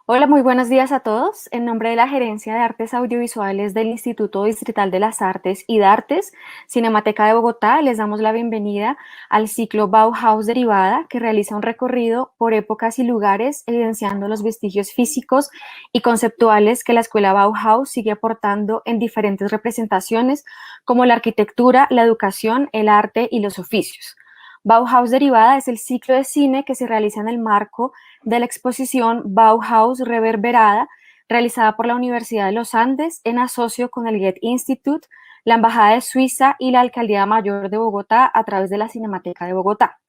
Hola, muy buenos días a todos. En nombre de la Gerencia de Artes Audiovisuales del Instituto Distrital de las Artes y de Artes, Cinemateca de Bogotá, les damos la bienvenida al ciclo Bauhaus Derivada, que realiza un recorrido por épocas y lugares, evidenciando los vestigios físicos y conceptuales que la escuela Bauhaus sigue aportando en diferentes representaciones, como la arquitectura, la educación, el arte y los oficios. Bauhaus Derivada es el ciclo de cine que se realiza en el marco de la exposición Bauhaus Reverberada, realizada por la Universidad de los Andes en asocio con el Goethe Institut, la Embajada de Suiza y la Alcaldía Mayor de Bogotá a través de la Cinemateca de Bogotá.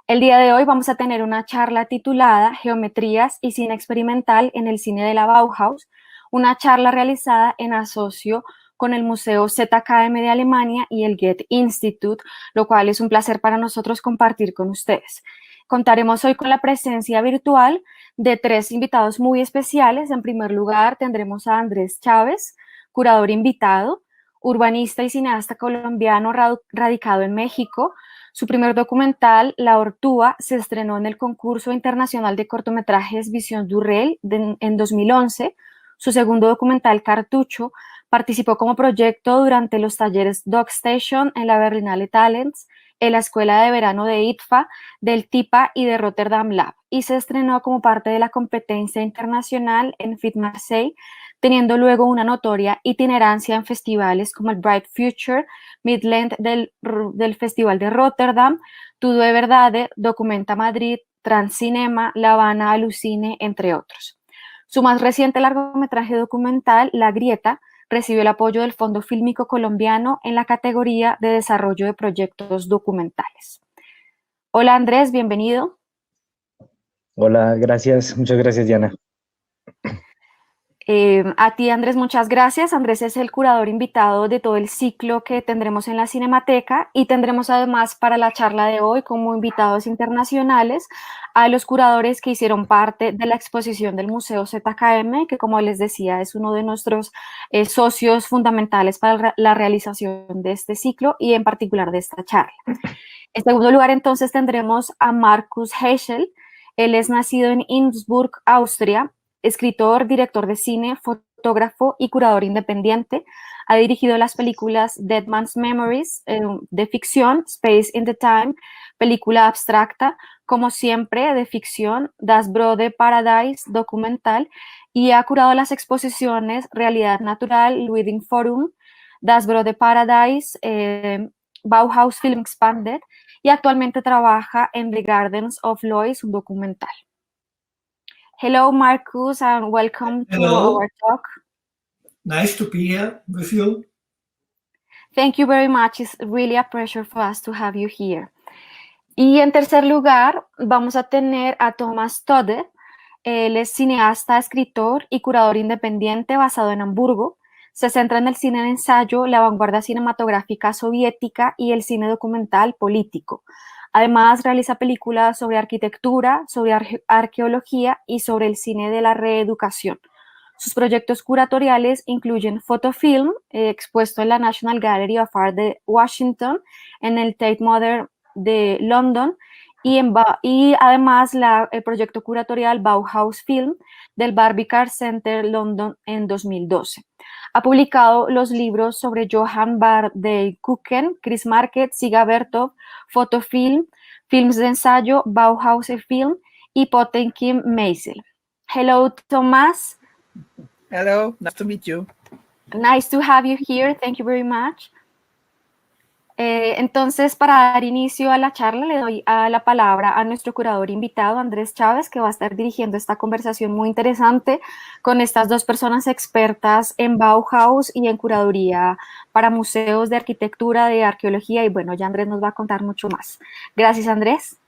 El día de hoy vamos a tener una charla titulada Geometrías y cine experimental en el cine de la Bauhaus, una charla realizada en asocio con el Museo ZKM de Alemania y el Goethe Institut, lo cual es un placer para nosotros compartir con ustedes. Contaremos hoy con la presencia virtual de tres invitados muy especiales. En primer lugar, tendremos a Andrés Chávez, curador invitado, urbanista y cineasta colombiano radicado en México. Su primer documental, La Ortúa, se estrenó en el concurso internacional de cortometrajes Vision du Réel en 2011. Su segundo documental, Cartucho, participó como proyecto durante los talleres Dog Station en la Berlinale Talents, en la Escuela de Verano de ITFA, del TIPA y de Rotterdam Lab, y se estrenó como parte de la competencia internacional en FIT Marseille, teniendo luego una notoria itinerancia en festivales como el Bright Future, Midland del Festival de Rotterdam, Tudo de Verdade, Documenta Madrid, Transcinema, La Habana Alucine, entre otros. Su más reciente largometraje documental, La Grieta, recibió el apoyo del Fondo Fílmico Colombiano en la categoría de Desarrollo de Proyectos Documentales. Hola Andrés, bienvenido. Hola, gracias, muchas gracias, Diana. A ti, Andrés, muchas gracias. Andrés es el curador invitado de todo el ciclo que tendremos en la Cinemateca y tendremos además para la charla de hoy como invitados internacionales a los curadores que hicieron parte de la exposición del Museo ZKM, que como les decía es uno de nuestros socios fundamentales para la realización de este ciclo y en particular de esta charla. En segundo lugar, entonces, tendremos a Markus Heschel. Él es nacido en Innsbruck, Austria, escritor, director de cine, fotógrafo y curador independiente. Ha dirigido las películas Dead Man's Memories, de ficción, Space in the Time, película abstracta, como siempre, de ficción, Das Brode Paradise, documental, y ha curado las exposiciones Realidad Natural, Luiding Forum, Das Brode Paradise, Bauhaus Film Expanded, y actualmente trabaja en The Gardens of Lois, un documental. Hello, Marcus, and welcome to Hello, our talk. nice to be here with you. Thank you very much. It's really a pleasure for us to have you here. Y en tercer lugar, vamos a tener a Thomas Tode. Él es cineasta, escritor y curador independiente basado en Hamburgo. Se centra en el cine de ensayo, la vanguardia cinematográfica soviética y el cine documental político. Además, realiza películas sobre arquitectura, sobre arqueología y sobre el cine de la reeducación. Sus proyectos curatoriales incluyen Photofilm, expuesto en la National Gallery of Art de Washington, en el Tate Modern de London, y además el proyecto curatorial Bauhaus Film del Barbican Center London en 2012. Ha publicado los libros sobre Johann Bardey-Kuchen, Chris Market, Siga Bertov, Photofilm, Films de ensayo, Bauhaus Film y Potemkin Meisel. Hello, Thomas. Hello, nice to meet you. Nice to have you here. Thank you very much. Entonces, para dar inicio a la charla, le doy la palabra a nuestro curador invitado, Andrés Chávez, que va a estar dirigiendo esta conversación muy interesante con estas dos personas expertas en Bauhaus y en curaduría para museos de arquitectura, de arqueología, y bueno, ya Andrés nos va a contar mucho más. Gracias, Andrés.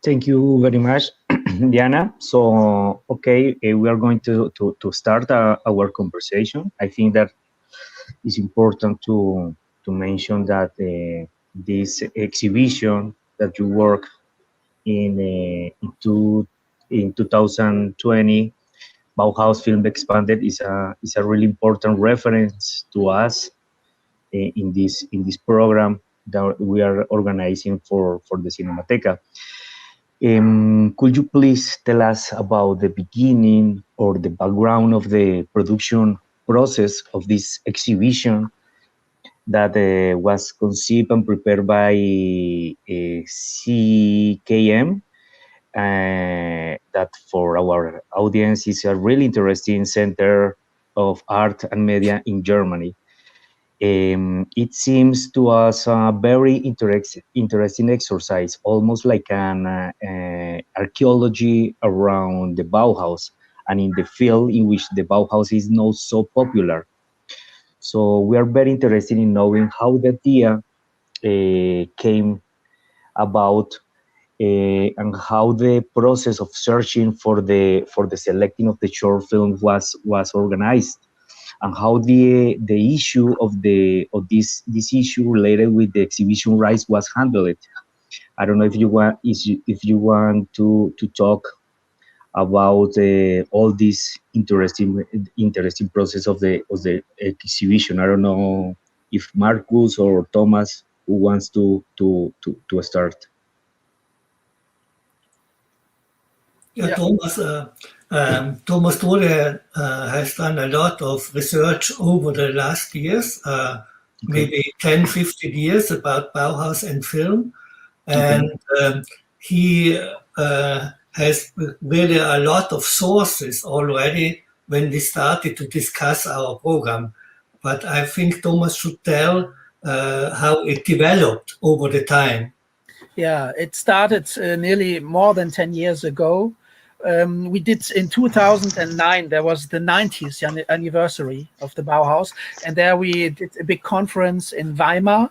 Thank you very much, Diana. So, okay, we are going to start our conversation. I think that it's important to mention that this exhibition that you work in 2020, Bauhaus Film Expanded, is a really important reference to us in this program that we are organizing for the Cinemateca. Could you please tell us about the beginning or the background of the production process of this exhibition that was conceived and prepared by CKM? That for our audience is a really interesting center of art and media in Germany. It seems to us a very interesting exercise, almost like an archaeology around the Bauhaus and in the field in which the Bauhaus is not so popular. So we are very interested in knowing how the idea came about and how the process of searching for the selecting of the short film was organized, and how the issue of this issue related with the exhibition rights was handled. I don't know if you want to talk about all this interesting process of the exhibition. I don't know if Marcus or Thomas who wants to start. Yeah, Thomas, Thomas Tode has done a lot of research over the last years, maybe 10, 15 years about Bauhaus and film. And he has really a lot of sources already when we started to discuss our program. But I think Thomas should tell how it developed over the time. Yeah, it started nearly more than 10 years ago. We did in 2009, there was the 90th anniversary of the Bauhaus, and there we did a big conference in Weimar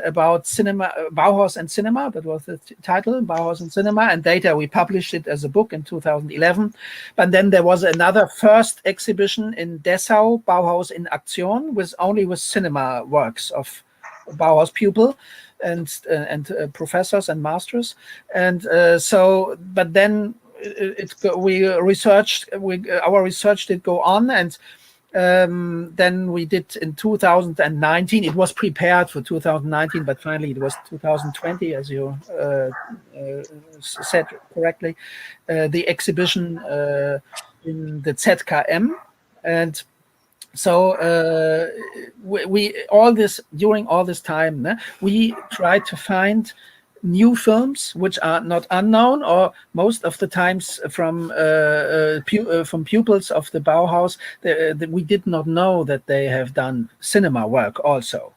about cinema, Bauhaus and cinema. That was the title, Bauhaus and cinema, and later we published it as a book in 2011. But then there was another first exhibition in Dessau, Bauhaus in Aktion, with cinema works of Bauhaus pupil and professors and masters. And but then our research did go on, and then we did in 2019. It was prepared for 2019, but finally it was 2020, as you said correctly, the exhibition in the ZKM. And so during all this time, we tried to find new films which are not unknown, or most of the times from pupils of the Bauhaus. We did not know that they have done cinema work also.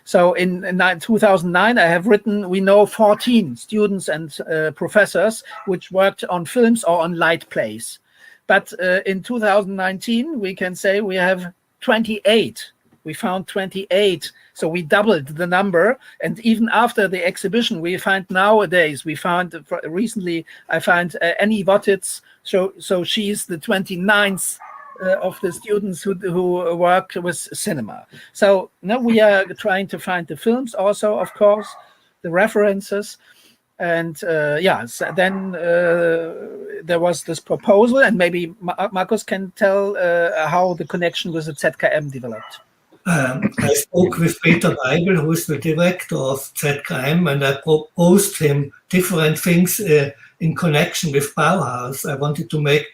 So in 2009, I have written, we know 14 students and professors which worked on films or on light plays. But in 2019, we can say we have 28. We found 28, so we doubled the number. And even after the exhibition, we find nowadays, recently, I find Annie Wottitz, so she's the 29th of the students who work with cinema. So now we are trying to find the films also, of course, the references. And then there was this proposal, and maybe Marcus can tell how the connection with the ZKM developed. I spoke with Peter Weigel, who is the director of ZKM, and I proposed him different things in connection with Bauhaus. I wanted to make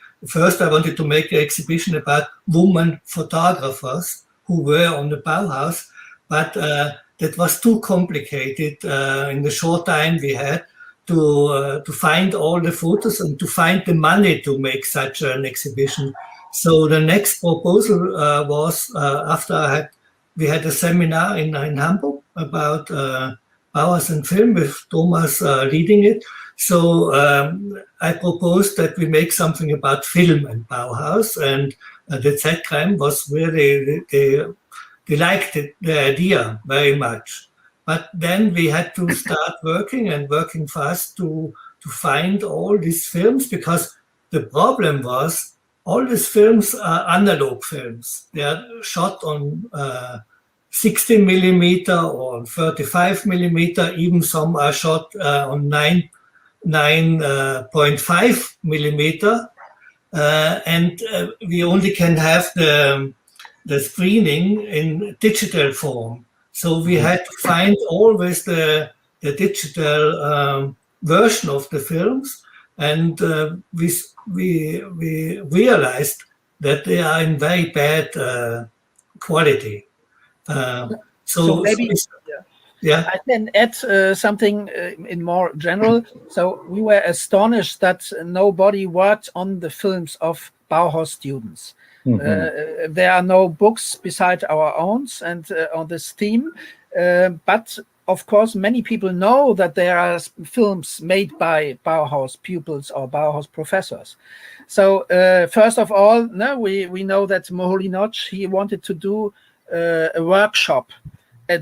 an exhibition about women photographers who were on the Bauhaus, but that was too complicated in the short time we had to find all the photos and to find the money to make such an exhibition. So the next proposal was after we had a seminar in Hamburg about Bauhaus and film with Thomas leading it. So I proposed that we make something about film and Bauhaus, and the ZKM was really, they liked the idea very much. But then we had to start working fast to find all these films, because the problem was all these films are analog films. They are shot on 16 millimeter or 35 millimeter. Even some are shot on 9.5 millimeter. And we only can have the screening in digital form. So we had to find always the digital version of the films, and we realized that they are in very bad quality. So maybe yeah. I can add something in more general. So we were astonished that nobody worked on the films of Bauhaus students. There are no books beside our own and on this theme, but of course many people know that there are films made by Bauhaus pupils or Bauhaus professors. So first of all, we know that Moholy-Nagy, he wanted to do a workshop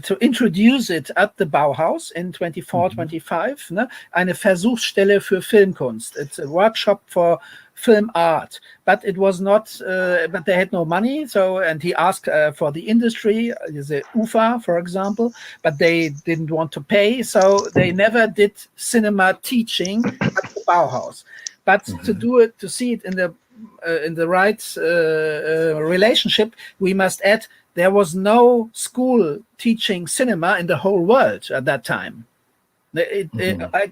to introduce it at the Bauhaus in 24-25, eine Versuchsstelle für Filmkunst. It's a workshop for film art, but it was not, but they had no money. So, and he asked for the industry, the UFA, for example, but they didn't want to pay. So they never did cinema teaching at the Bauhaus. But to do it, to see it in the right relationship, we must add, there was no school teaching cinema in the whole world at that time,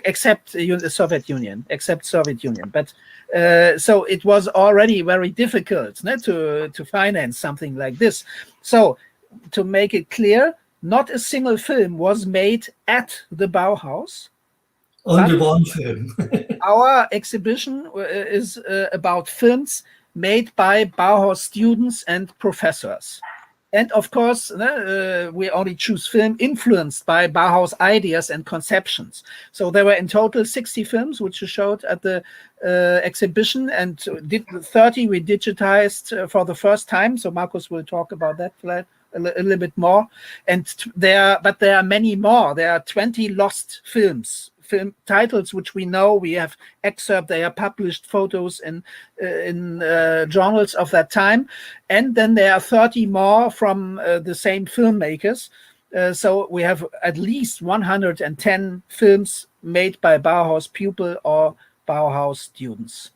except the Soviet Union. But so it was already very difficult to finance something like this. So to make it clear, not a single film was made at the Bauhaus. Only one film. Our exhibition is about films made by Bauhaus students and professors. And of course, we only choose film influenced by Bauhaus ideas and conceptions. So there were in total 60 films, which we showed at the exhibition, and 30 we digitized for the first time. So Markus will talk about that a little bit more. And there are many more. There are 20 lost film titles which we know. We have excerpts. They are published photos in journals of that time, and then there are 30 more from the same filmmakers. So we have at least 110 films made by Bauhaus pupil or Bauhaus students.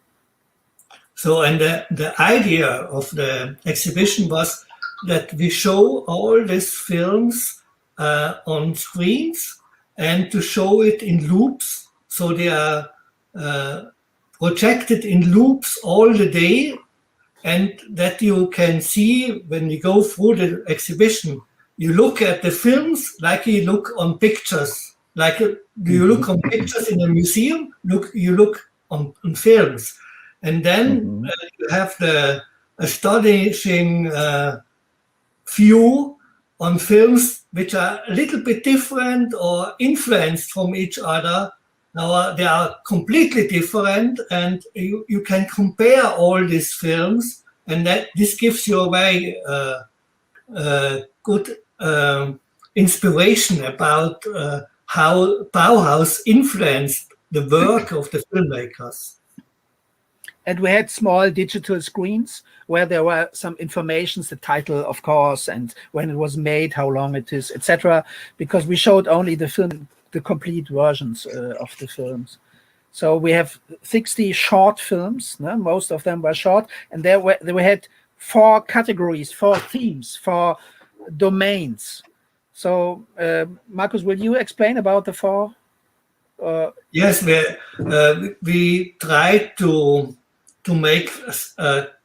So, and the idea of the exhibition was that we show all these films on screens, and to show it in loops. So they are projected in loops all the day, and that you can see when you go through the exhibition. You look at the films like you look on pictures. Like you look on pictures in a museum, you look on films. And then you have the astonishing view on films which are a little bit different or influenced from each other. Now they are completely different, and you can compare all these films, and that this gives you a very good inspiration about how Bauhaus influenced the work of the filmmakers. And we had small digital screens where there were some informations, the title, of course, and when it was made, how long it is, etc. Because we showed only the complete versions of the films. So we have 60 short films. Most of them were short, and we had 4 categories, 4 themes, 4 domains. So Markus, will you explain about the 4? Yes, we tried to make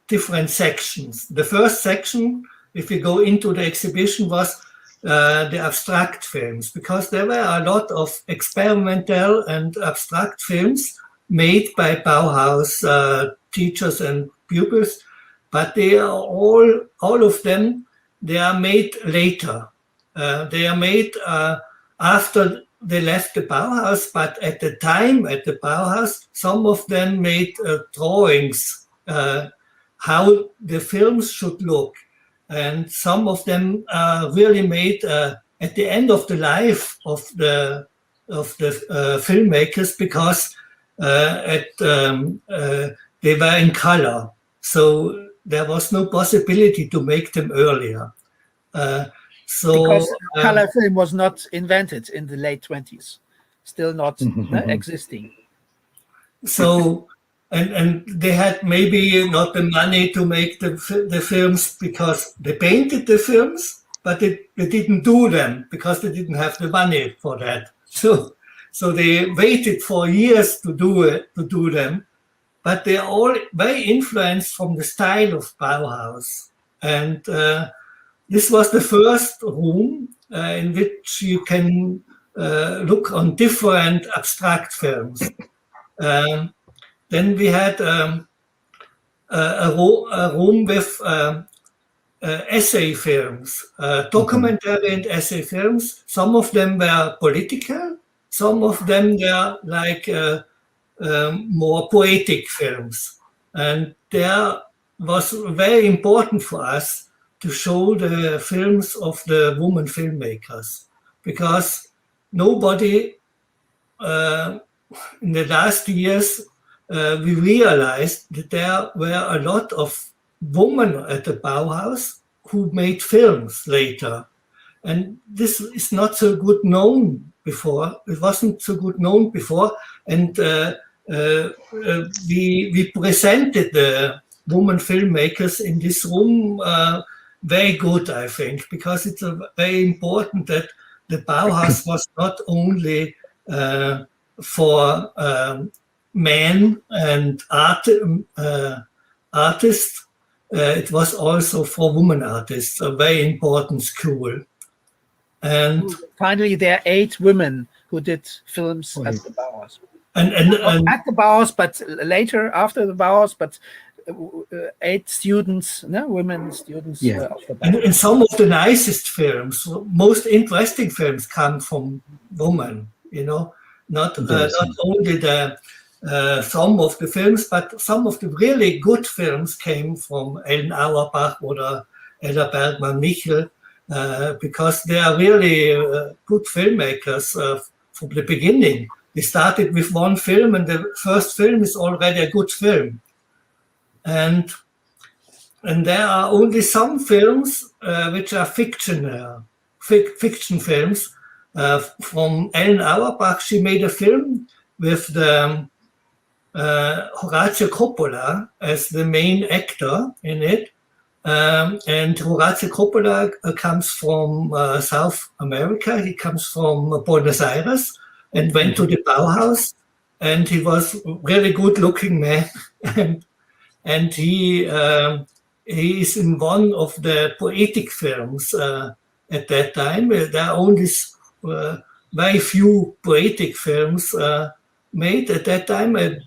different sections. The first section, if we go into the exhibition, was the abstract films, because there were a lot of experimental and abstract films made by Bauhaus teachers and pupils, but they are all of them, they are made later. They are made after they left the Bauhaus, but at the time at the Bauhaus, some of them made drawings, how the films should look. And some of them really made at the end of the life of the filmmakers, because they were in color. So there was no possibility to make them earlier. Because color film was not invented in the late 20s, still not existing. So, and they had maybe not the money to make the films, because they painted the films, but they didn't do them because they didn't have the money for that. So So they waited for years to do them, but they're all very influenced from the style of Bauhaus. And this was the first room in which you can look on different abstract films. Then we had a room with essay films, documentary and essay films. Some of them were political, some of them were like more poetic films. And there was very important for us to show the films of the women filmmakers, because nobody in the last years we realized that there were a lot of women at the Bauhaus who made films later. And this is not so good known before. It wasn't so good known before. And we presented the women filmmakers in this room very good, I think, because it's very important that the Bauhaus was not only for men and artists, it was also for women artists, a very important school. And finally, there are 8 women who did films at the Bauhaus. And at the Bauhaus, but later after the Bauhaus, but 8 students, no, women students. Yeah. Of the Bauhaus. And some of the nicest films, most interesting films come from women, you know, not only the some of the films, but some of the really good films came from Ellen Auerbach or Ella Bergman-Michel, because they are really good filmmakers from the beginning. They started with one film, and the first film is already a good film. And there are only some films which are fiction films. From Ellen Auerbach, she made a film with the Horacio Coppola as the main actor in it. And Horacio Coppola comes from South America. He comes from Buenos Aires and went to the Bauhaus. And he was a really good-looking man. And he is in one of the poetic films at that time. There are only very few poetic films made at that time. And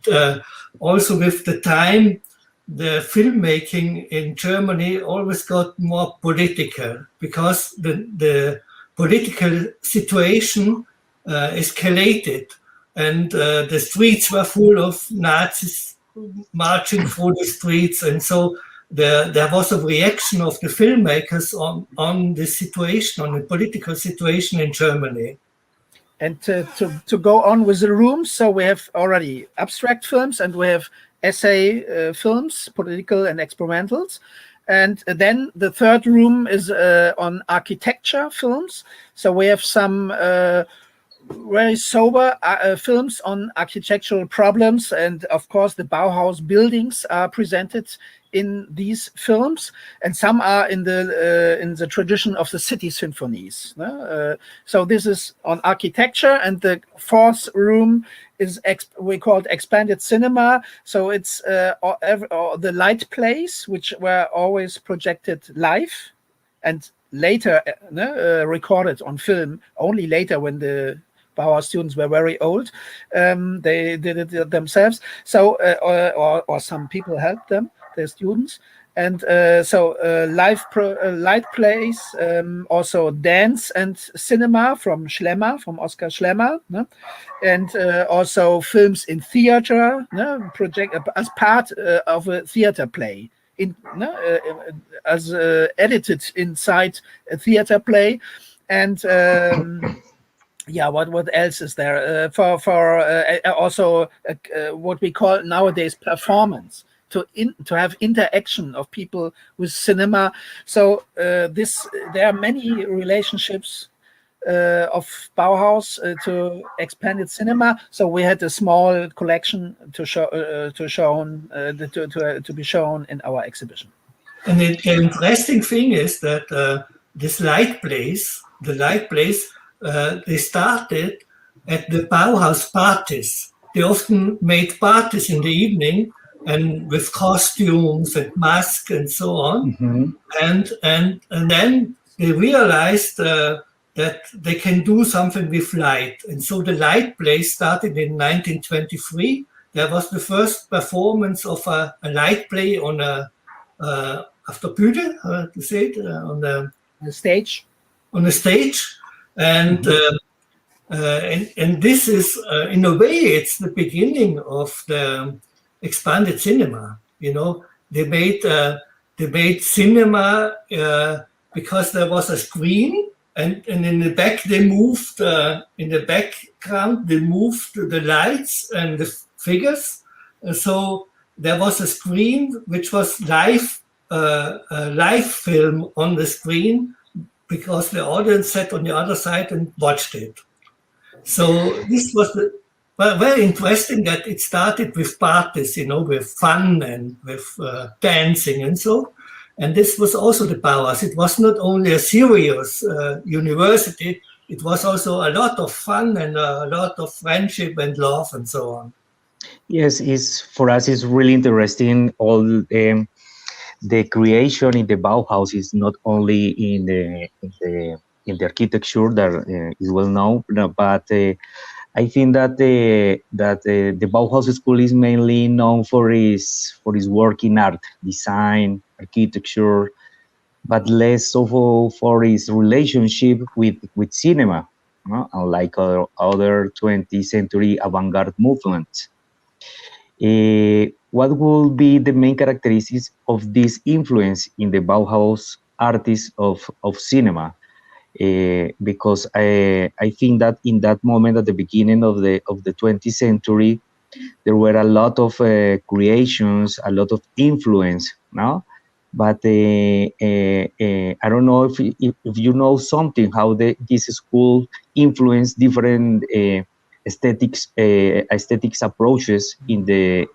also with the time, the filmmaking in Germany always got more political, because the political situation escalated, and the streets were full of Nazis marching through the streets, and so there was a reaction of the filmmakers on the situation, on the political situation in Germany. And to go on with the rooms, so we have already abstract films and we have essay films, political and experimentals. And then the third room is on architecture films. So we have some very sober films on architectural problems, and of course the Bauhaus buildings are presented in these films, and some are in the tradition of the city symphonies. So this is on architecture, and the fourth room is we call it expanded cinema. So it's the light plays, which were always projected live and later recorded on film only later when the Bauhaus students were very old. They did it themselves. So or some people helped them, the students. And light plays, also dance and cinema from Oskar Schlemmer, and also films in theater, project as part of a theater play, as edited inside a theater play. And yeah, what else is there? Also what we call nowadays performance, to have interaction of people with cinema. So there are many relationships of Bauhaus to expanded cinema. So we had a small collection to be shown in our exhibition. And the interesting thing is that this light plays, they started at the Bauhaus parties. They often made parties in the evening and with costumes and masks and so on. Mhm. And then they realized that they can do something with light. And so the light play started in 1923. There was the first performance of a light play on a auf der Bühne, to say it, on The stage. the stage, and this is in a way it's the beginning of the expanded cinema. You know, they made cinema because there was a screen, and in the back they moved in the background they moved the lights and the figures, so there was a screen which was live film on the screen because the audience sat on the other side and watched it. So this was very interesting that it started with parties, you know, with fun and with dancing and so. And this was also the Bauhaus. It was not only a serious university, it was also a lot of fun and a lot of friendship and love and so on. Yes, for us it's really interesting. All the creation in the Bauhaus is not only in the architecture that is well known, but I think that the Bauhaus School is mainly known for its work in art, design, architecture, but less so for its relationship with cinema, unlike other 20th century avant-garde movements. What would be the main characteristics of this influence in the Bauhaus artists of cinema? Because I think that in that moment, at the beginning of the 20th century, there were a lot of creations, a lot of influence, no? But I don't know if you know something how this school influenced different aesthetics approaches in the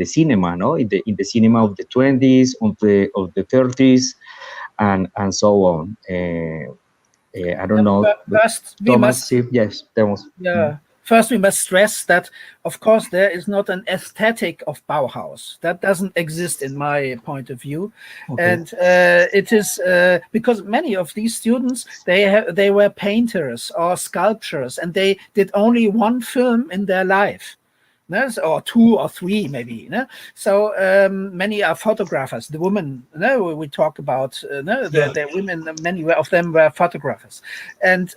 cinema, no? In the cinema of the 20s, of the 30s, and so on. I don't know. First, Thomas, yes, Thomas. Yeah. First, we must stress that, of course, there is not an aesthetic of Bauhaus. That doesn't exist in my point of view. Okay. And it is because many of these students, they were painters or sculptors, and they did only one film in their life. Or two or three, maybe. So many are photographers. The women, we talk about, the women, many of them were photographers. And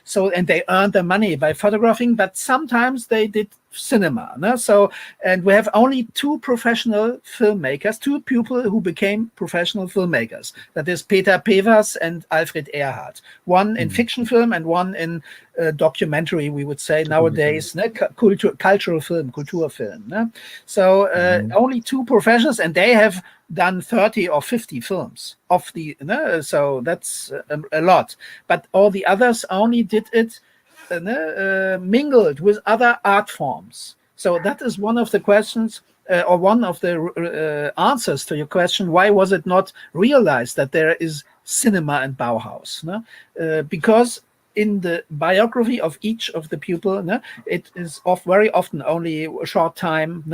so they earned their money by photographing, but sometimes they did cinema. So, and we have only two professional filmmakers, two people who became professional filmmakers. That is Peter Pevers and Alfred Erhard. One in fiction film and one in documentary, we would say nowadays, cultural film, Kulturfilm. So only two professionals, and they have done 30 or 50 films of the, so that's a lot. But all the others only did it mingled with other art forms. So that is one of the questions, or one of the answers to your question, why was it not realized that there is cinema and Bauhaus? Because in the biography of each of the pupil, it is very often only a short time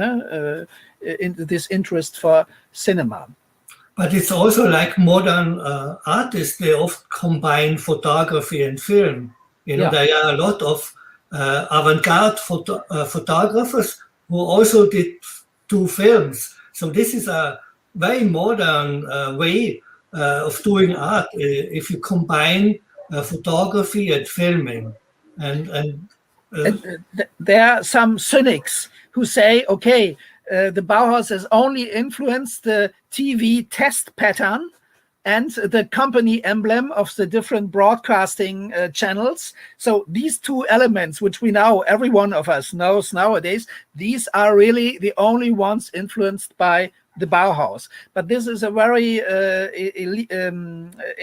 in this interest for cinema. But it's also like modern artists, they often combine photography and film. You know, there are a lot of avant-garde photographers who also did two films. So this is a very modern way of doing art if you combine photography and filming. And there are some cynics who say, okay, the Bauhaus has only influenced the TV test pattern and the company emblem of the different broadcasting channels. So these two elements, which we now, every one of us knows nowadays, these are really the only ones influenced by the Bauhaus. But this is a very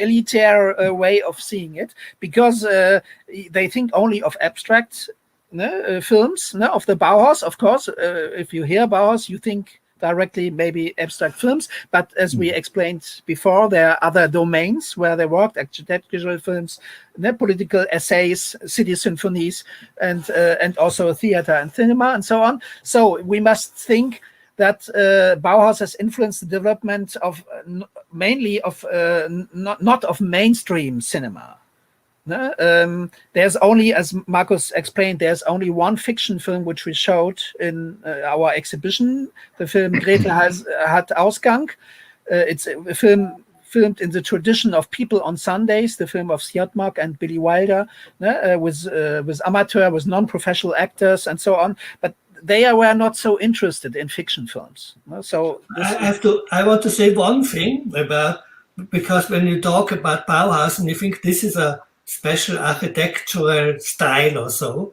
elitary way of seeing it, because they think only of abstract films of the Bauhaus. Of course, if you hear Bauhaus, you think directly maybe abstract films, but as we explained before, there are other domains where they worked: architectural films, political essays, city symphonies, and also theater and cinema and so on. So we must think that Bauhaus has influenced the development of mainly of not of mainstream cinema. There's only, as Markus explained, there's only one fiction film which we showed in our exhibition, the film Grete hat Ausgang. It's a film filmed in the tradition of People on Sundays, the film of Siodmak and Billy Wilder, with amateur, with non-professional actors and so on. But they were not so interested in fiction films. So I want to say one thing about, because when you talk about Bauhaus and you think this is a special architectural style or so,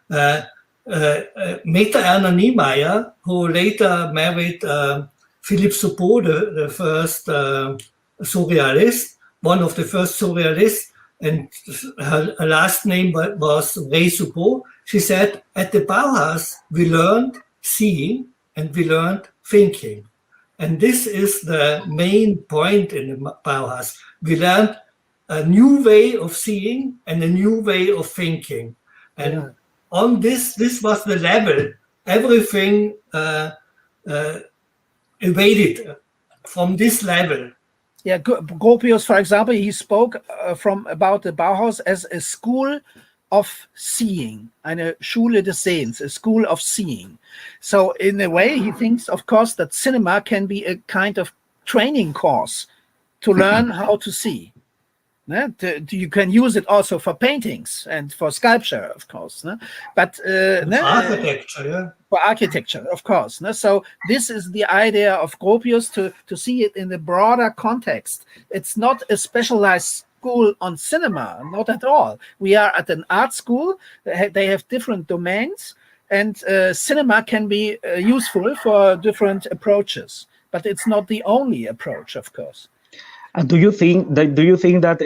Meta Erna Niemeyer, who later married Philippe Soupeau, the first surrealist, one of the first surrealists, and her last name was Ray Soupeau. She said, at the Bauhaus, we learned seeing and we learned thinking. And this is the main point in the Bauhaus. We learned a new way of seeing and a new way of thinking. And on this was the level. Everything evaded from this level. Yeah, Gropius, for example, he spoke about the Bauhaus as a school of seeing, eine Schule des Sehens, a school of seeing. So in a way, he thinks, of course, that cinema can be a kind of training course to learn how to see. You can use it also for paintings and for sculpture, of course. But architecture, yeah. For architecture, of course. So this is the idea of Gropius, to see it in the broader context. It's not a specialized school on cinema, not at all. We are at an art school. They have different domains, and cinema can be useful for different approaches. But it's not the only approach, of course. And do you think that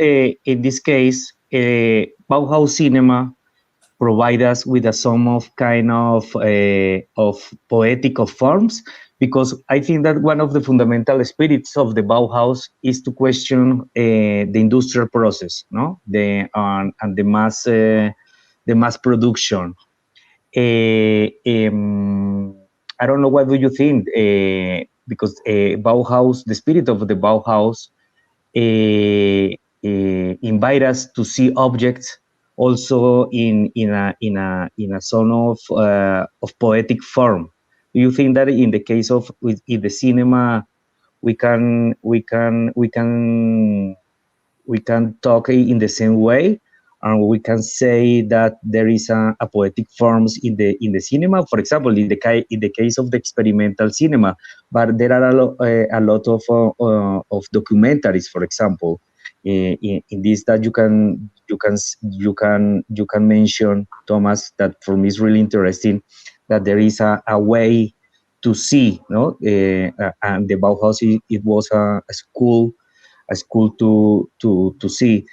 in this case, Bauhaus cinema provide us with some of kind of poetic of forms? Because I think that one of the fundamental spirits of the Bauhaus is to question the industrial process, no, and the mass production. I don't know, what do you think? Because Bauhaus, the spirit of the Bauhaus, invite us to see objects also in a sort of poetic form. Do you think that in the case of in the cinema we can talk in the same way, and we can say that there is a poetic forms in the cinema, for example, in the case of the experimental cinema, but there are a lot of documentaries, for example, in this that you can mention, Thomas, that for me is really interesting, that there is a way to see, no, and the Bauhaus it was a school to see.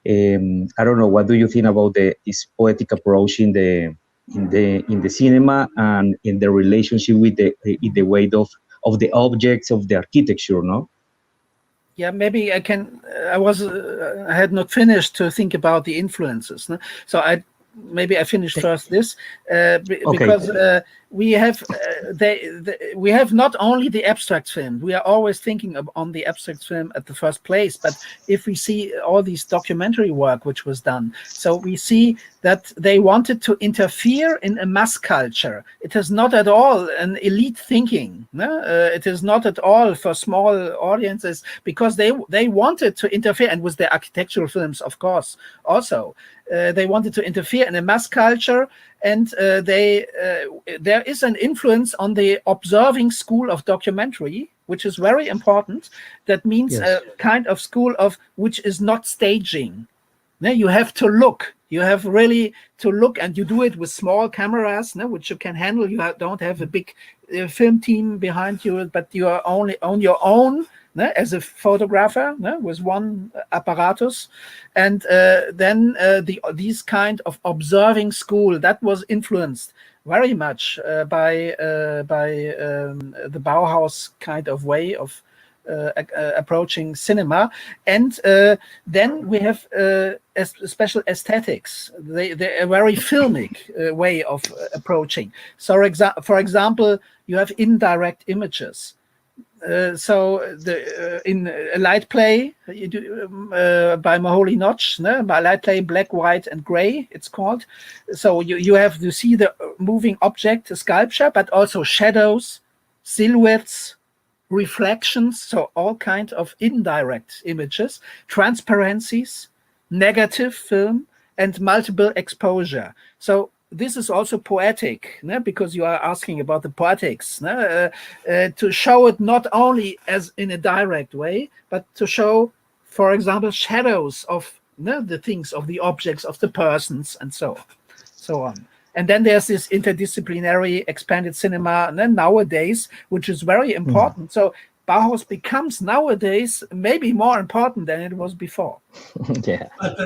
I don't know. What do you think about this poetic approach in the cinema and in the relationship with the weight of the objects of the architecture? No. Yeah, maybe I can. I had not finished to think about the influences. No? So maybe I finish first this because we have we have not only the abstract film. We are always thinking on the abstract film at the first place, but if we see all these documentary work which was done, so we see that they wanted to interfere in a mass culture. It is not at all an elite thinking. No? It is not at all for small audiences, because they wanted to interfere, and with the architectural films, of course, also. They wanted to interfere in a mass culture, and there is an influence on the observing school of documentary, which is very important. That means a kind of school of which is not staging. Now you have to look. You have really to look, and you do it with small cameras, which you can handle. You don't have a big film team behind you, but you are only on your own. As a photographer, with one apparatus, and then these kind of observing school that was influenced very much by the Bauhaus kind of way of approaching cinema, and then we have special aesthetics. They're a very filmic way of approaching. So, for example, you have indirect images. So in a light play you do, by Moholy Notch, by light play black, white, and gray, it's called. So you have to see the moving object, the sculpture, but also shadows, silhouettes, reflections. So all kinds of indirect images, transparencies, negative film, and multiple exposure. So this is also poetic, because you are asking about the poetics, to show it not only as in a direct way, but to show, for example, shadows of the things, of the objects, of the persons, and so on. And then there's this interdisciplinary expanded cinema nowadays, which is very important. So Bauhaus becomes nowadays maybe more important than it was before. Yeah. But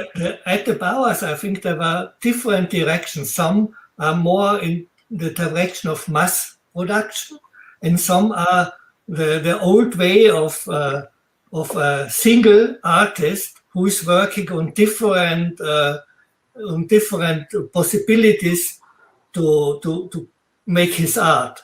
at the Bauhaus, I think there were different directions. Some are more in the direction of mass production, and some are the old way of a single artist who is working on different possibilities to make his art.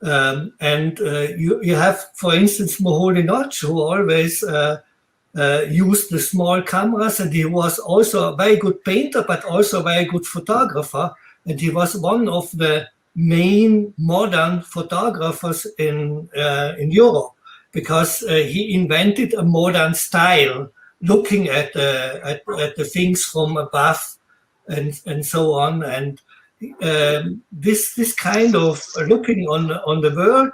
You have, for instance, Moholy Notch, who always used the small cameras, and he was also a very good painter, but also a very good photographer. And he was one of the main modern photographers in Europe, because he invented a modern style, looking at the things from above and so on. And this kind of looking on the world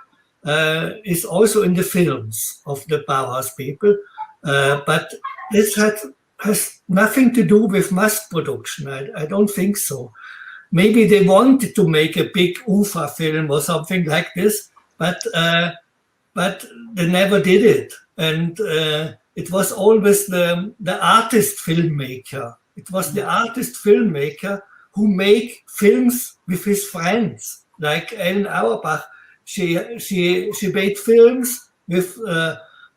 is also in the films of the Bauhaus people, but this has nothing to do with mass production. I don't think so. Maybe they wanted to make a big UFA film or something like this, but they never did it. And it was always the artist filmmaker. It was the artist filmmaker who make films with his friends, like Ellen Auerbach. She made films with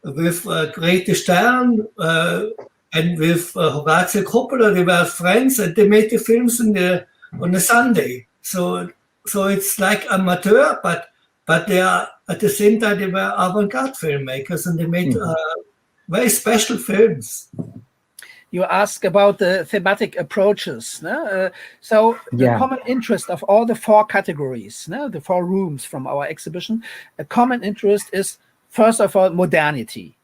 Grete Stern and with Horatio Coppola. They were friends, and they made the films on a Sunday. So it's like amateur, but they are at the same time they were avant-garde filmmakers, and they made very special films. You ask about the thematic approaches. So the common interest of all the four categories, the four rooms from our exhibition, a common interest is, first of all, modernity.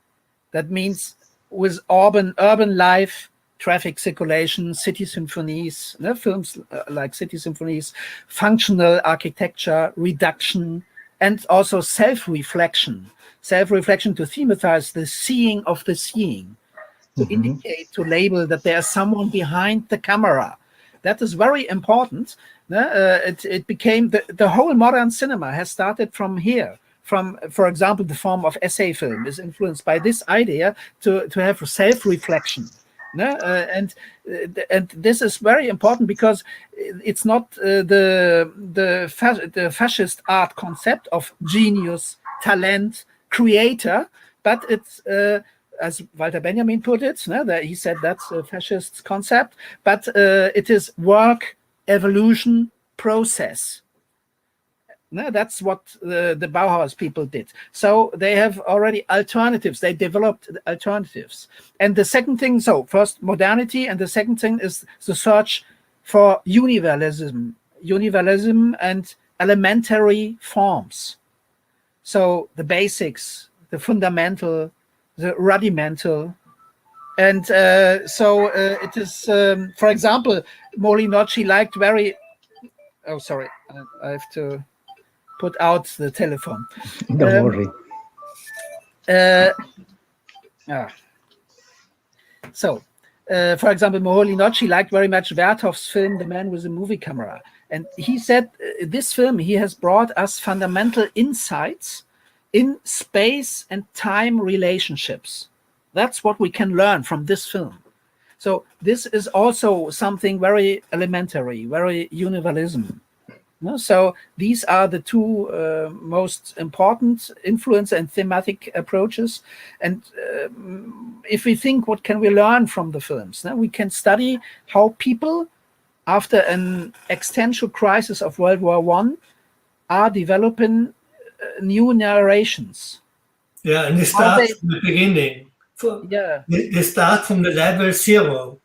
That means with urban life, traffic circulation, city symphonies, films like city symphonies, functional architecture, reduction, and also self-reflection. Self-reflection to thematize the seeing of the seeing, to indicate, to label that there's someone behind the camera. That is very important. It became, the whole modern cinema has started from here. From, for example, the form of essay film is influenced by this idea to have self-reflection. And this is very important, because it's not the fascist art concept of genius, talent, creator, but it's as Walter Benjamin put it, that he said that's a fascist concept, but it is work, evolution, process. That's what the Bauhaus people did. So they have already alternatives. They developed alternatives. And the second thing, so first modernity, and the second thing is the search for universalism and elementary forms. So the basics, the fundamental, the rudimental. And so it is, for example, Moholy Notch liked very, oh, sorry, I have to put out the telephone. Don't worry. So, for example, Moholy Notch liked very much Vertov's film, The Man with the Movie Camera. And he said, this film, he has brought us fundamental insights in space and time relationships. That's what we can learn from this film. So this is also something very elementary, very universalism. No? So these are the two most important influence and thematic approaches. And if we think, what can we learn from the films? We can study how people, after an existential crisis of World War I, are developing new narrations. Yeah, and they start from the beginning. Yeah. They start from the level zero.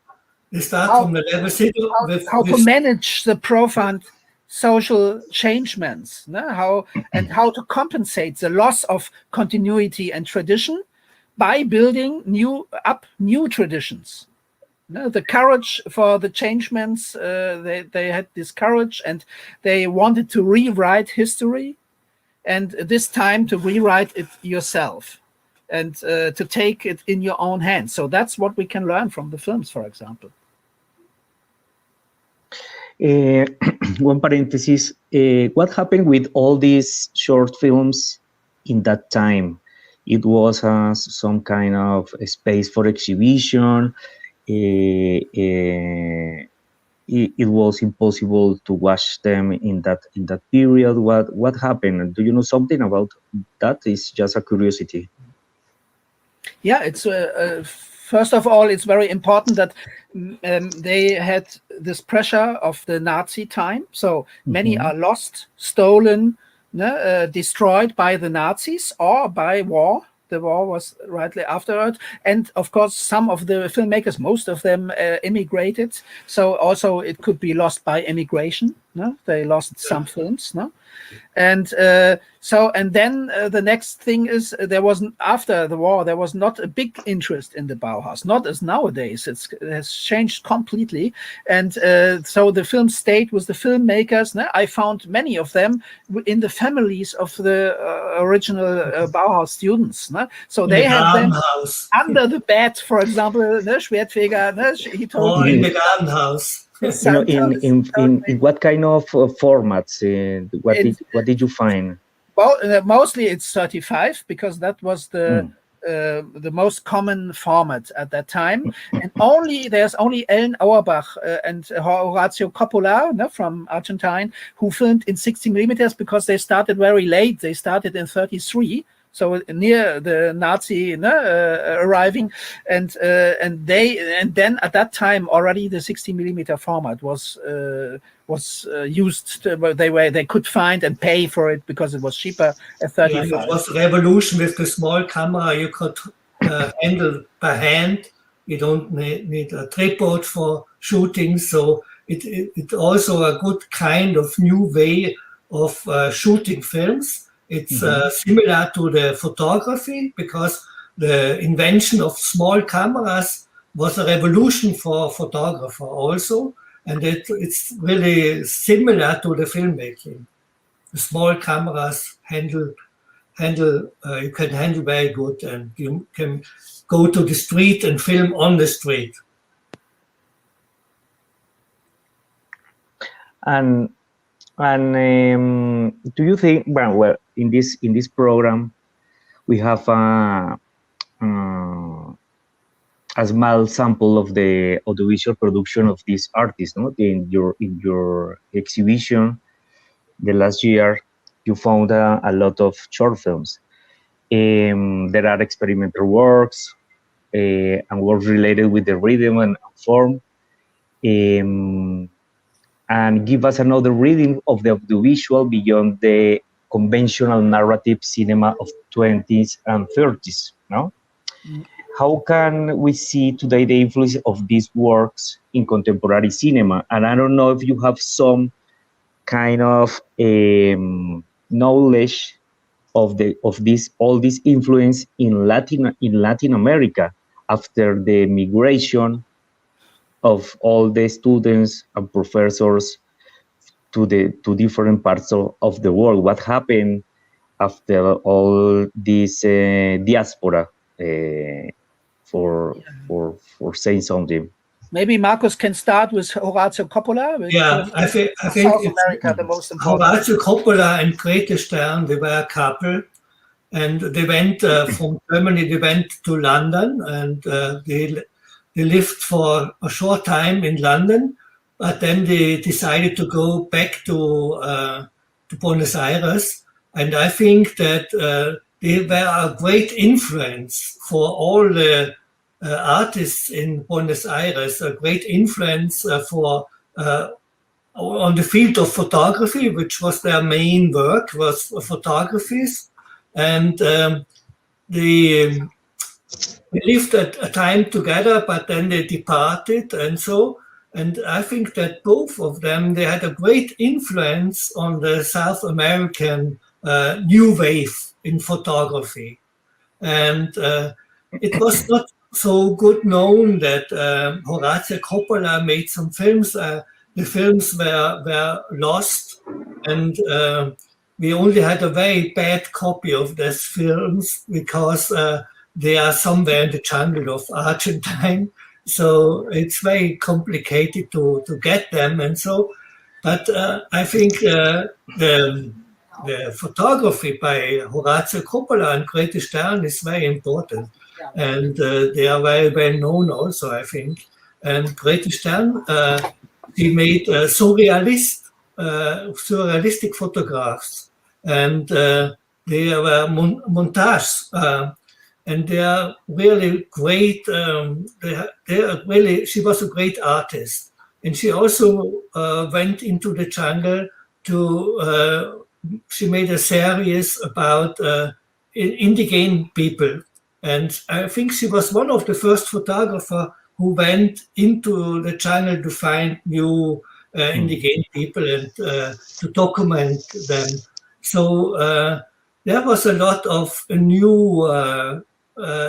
They start from the level zero. How to manage the profound social changements, how to compensate the loss of continuity and tradition by building new traditions. The courage for the changements, they had this courage, and they wanted to rewrite history, and this time to rewrite it yourself and to take it in your own hands. So that's what we can learn from the films, for example. One parenthesis, what happened with all these short films in that time? It was some kind of a space for exhibition. It was impossible to watch them in that period. What happened? Do you know something about that? It's just a curiosity. Yeah, it's first of all, it's very important that they had this pressure of the Nazi time. So many are lost, stolen, destroyed by the Nazis or by war. The war was rightly afterward. And of course, some of the filmmakers, most of them immigrated. So also it could be lost by immigration. They lost some films. And then the next thing is there wasn't, after the war, there was not a big interest in the Bauhaus, not as nowadays. It has changed completely. And so the film stayed with the filmmakers. I found many of them in the families of the original Bauhaus students. So they had them under the bed, for example, Schwertfeger, he told me. In the garden house. In what kind of formats? What did you find? Well, mostly it's 35 because that was the most common format at that time. And there's only Ellen Auerbach and Horatio Coppola from Argentine who filmed in 60 millimeters because they started very late. They started in 33. So near the Nazi arriving, and then at that time already the 60 millimeter format was used. They could find and pay for it because it was cheaper at 35. Yeah, it was a revolution with the small camera. You could handle by hand. You don't need a tripod for shooting. So it's also a good kind of new way of shooting films. It's similar to the photography because the invention of small cameras was a revolution for photographer also, and it's really similar to the filmmaking. The small cameras you can handle very good, and you can go to the street and film on the street. And do you think, well, in this program, we have a small sample of the audiovisual production of these artists, no? In your exhibition, the last year, you found a lot of short films. There are experimental works and works related with the rhythm and form. And give us another reading of the audiovisual beyond the conventional narrative cinema of 20s and 30s, no? How can we see today the influence of these works in contemporary cinema? And I don't know if you have some kind of knowledge of all this influence in Latin America after the migration of all the students and professors to different parts of the world. What happened after all this diaspora for saying something? Maybe Marcus can start with Horatio Coppola. Yeah, I think South America the most important. Horatio Coppola and Grete Stern, they were a couple, and they went from Germany. They went to London, and they lived for a short time in London, but then they decided to go back to Buenos Aires. And I think that they were a great influence for all the artists in Buenos Aires, a great influence for on the field of photography, which was their main work, was photographies. And they lived at a time together, but then they departed and so. And I think that both of them, they had a great influence on the South American new wave in photography. And it was not so good known that Horacio Coppola made some films. The films were lost, and we only had a very bad copy of these films because they are somewhere in the jungle of Argentine. So it's very complicated to get them and so. But I think the photography by Horacio Coppola and Grete Stern is very important. And they are very well known also, I think. And Grete Stern, she made surrealistic photographs. And they were montages. And they are really great. She was a great artist. And she also went into the jungle she made a series about indigene people. And I think she was one of the first photographers who went into the jungle to find new indigene people and to document them. So there was a lot of new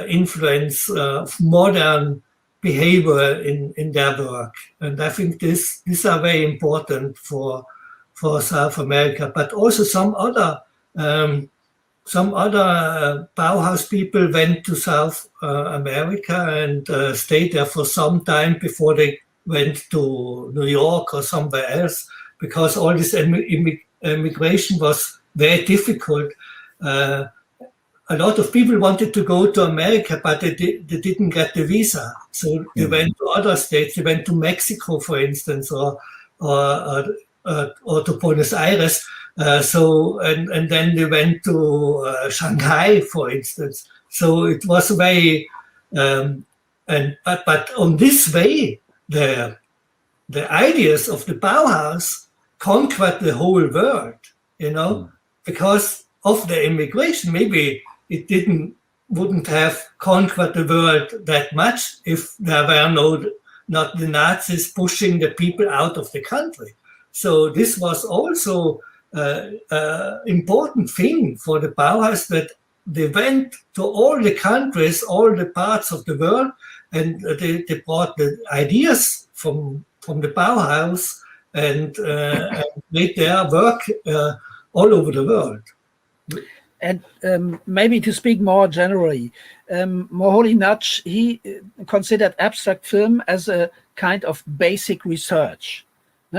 influence of modern behavior in their work. And I think these are very important for South America, but also some other Bauhaus people went to South America and stayed there for some time before they went to New York or somewhere else, because all this immigration was very difficult. A lot of people wanted to go to America, but they didn't get the visa. So they went to other states. They went to Mexico, for instance, or to Buenos Aires. And then they went to Shanghai, for instance. So it was very, but on this way, the ideas of the Bauhaus conquered the whole world, because of the immigration. Maybe it wouldn't have conquered the world that much if there were not the Nazis pushing the people out of the country. So this was also important thing for the Bauhaus, that they went to all the countries, all the parts of the world, and they brought the ideas from the Bauhaus and made their work all over the world. And maybe to speak more generally, Moholy Nagy, he considered abstract film as a kind of basic research.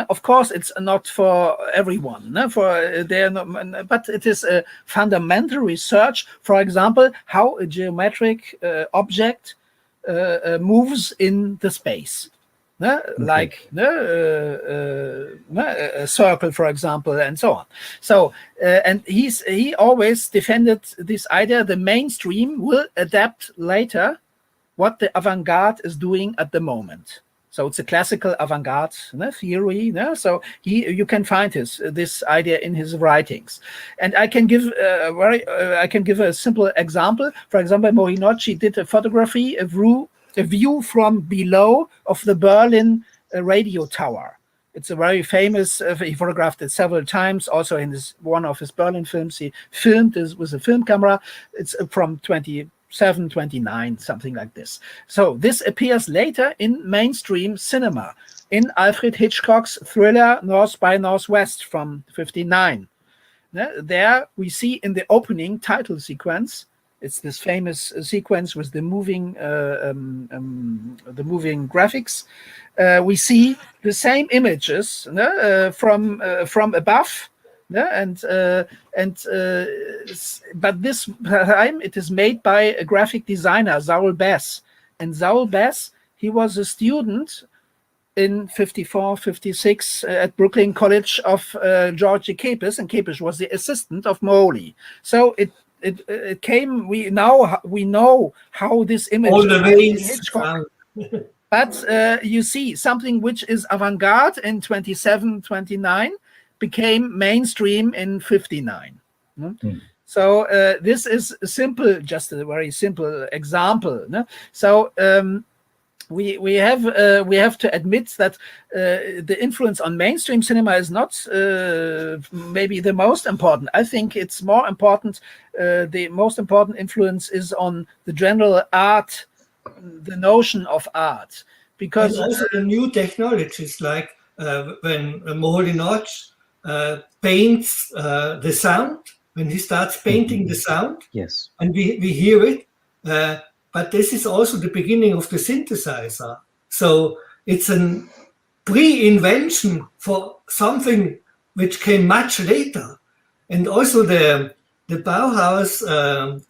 Of course, it's not for everyone, but it is a fundamental research. For example, how a geometric object moves in the space, like a circle, for example, and so on. So, and he always defended this idea: the mainstream will adapt later what the avant-garde is doing at the moment. So it's a classical avant-garde theory. So you can find this idea in his writings, and I can give a simple example. For example, Moholy Nagy did a photography, a view from below of the Berlin radio tower. It's a very famous. He photographed it several times. Also in one of his Berlin films, he filmed this with a film camera. It's from 2729, something like this. So this appears later in mainstream cinema, in Alfred Hitchcock's thriller North by Northwest from 1959. There we see in the opening title sequence, it's this famous sequence with the moving graphics. We see the same images from above. But this time it is made by a graphic designer, Saul Bass. And Saul Bass, he was a student in 54, 56 at Brooklyn College of George Capus, and Capus was the assistant of Moholy. So it came. We know how this image All the ways Hitchcock. found. But you see, something which is avant-garde in 27, 29 became mainstream in 59. So this is simple, just a very simple example. No? So we have to admit that the influence on mainstream cinema is not maybe the most important. I think it's more important. The most important influence is on the general art, the notion of art, because and also the new technologies, like when Moholy Nagy paints the sound, when he starts painting the sound, Yes. and we hear it. But this is also the beginning of the synthesizer. So it's a pre-invention for something which came much later. And also the Bauhaus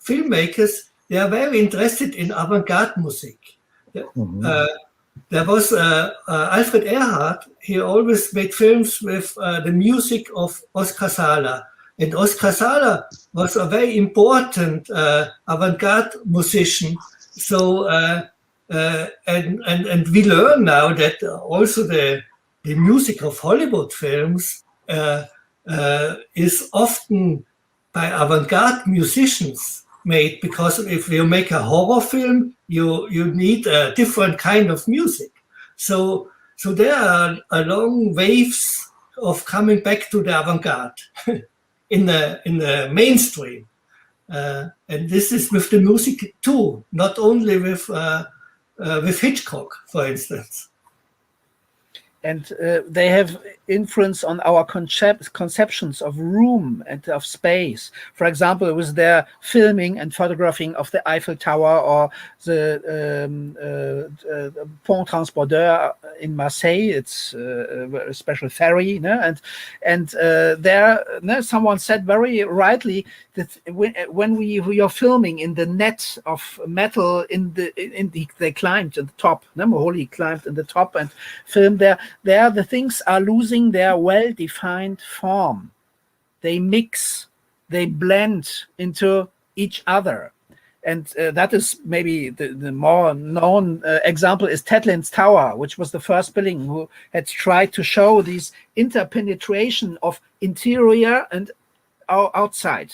filmmakers, they are very interested in avant-garde music. There was Alfred Erhard. He always made films with the music of Oskar Sala. And Oskar Sala was a very important avant-garde musician. So and we learn now that also the music of Hollywood films is often by avant-garde musicians made, because if you make a horror film, you need a different kind of music. So there are long waves of coming back to the avant-garde in the mainstream, and this is with the music too, not only with Hitchcock, for instance. And they have influence on our conceptions of room and of space. For example, with their filming and photographing of the Eiffel Tower or the Pont Transporteur in Marseille. It's a special ferry, no? And there, no, someone said very rightly that when we are filming in the net of metal, they climbed to the top. No? Moholy climbed in the top and filmed there. There, the things are losing their well-defined form. They mix, they blend into each other. And that is maybe the more known example is Tetlin's Tower, which was the first building who had tried to show this interpenetration of interior and outside.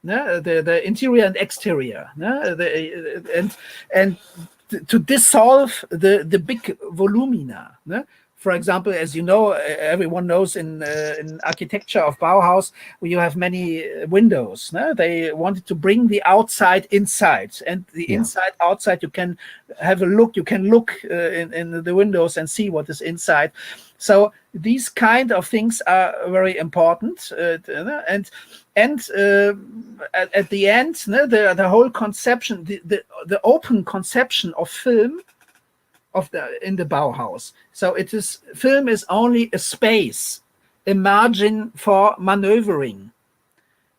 No? The interior and exterior. No? And to dissolve the big volumina. No? For example, as you know, everyone knows in architecture of Bauhaus, where you have many windows. No? They wanted to bring the outside inside, and the inside outside. You can have a look. You can look in the windows and see what is inside. So these kind of things are very important. And at the end, the whole conception, the open conception of film. In the Bauhaus. So film is only a space, a margin for maneuvering.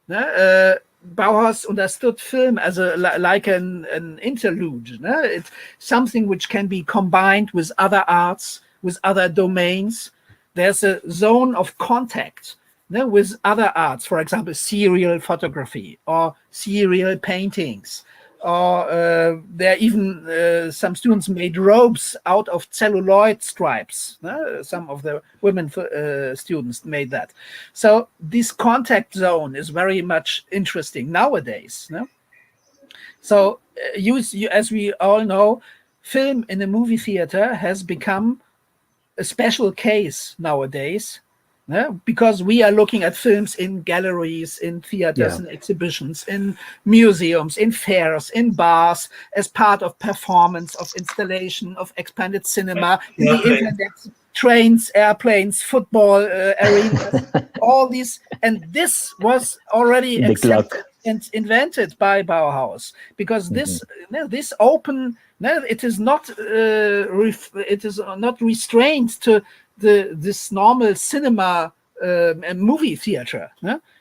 Bauhaus understood film as like an interlude. It's something which can be combined with other arts, with other domains. There's a zone of contact with other arts, for example, serial photography or serial paintings. Or there even some students made robes out of celluloid stripes. Some of the women students made that. So this contact zone is very much interesting nowadays. So as we all know, film in a movie theater has become a special case nowadays. Because we are looking at films in galleries, in theaters and exhibitions, in museums, in fairs, in bars, as part of performance, of installation, of expanded cinema, in the internet, trains, airplanes, football arenas, all these. And this was already accepted and invented by Bauhaus, because this open, it is not restrained to this normal cinema movie theater.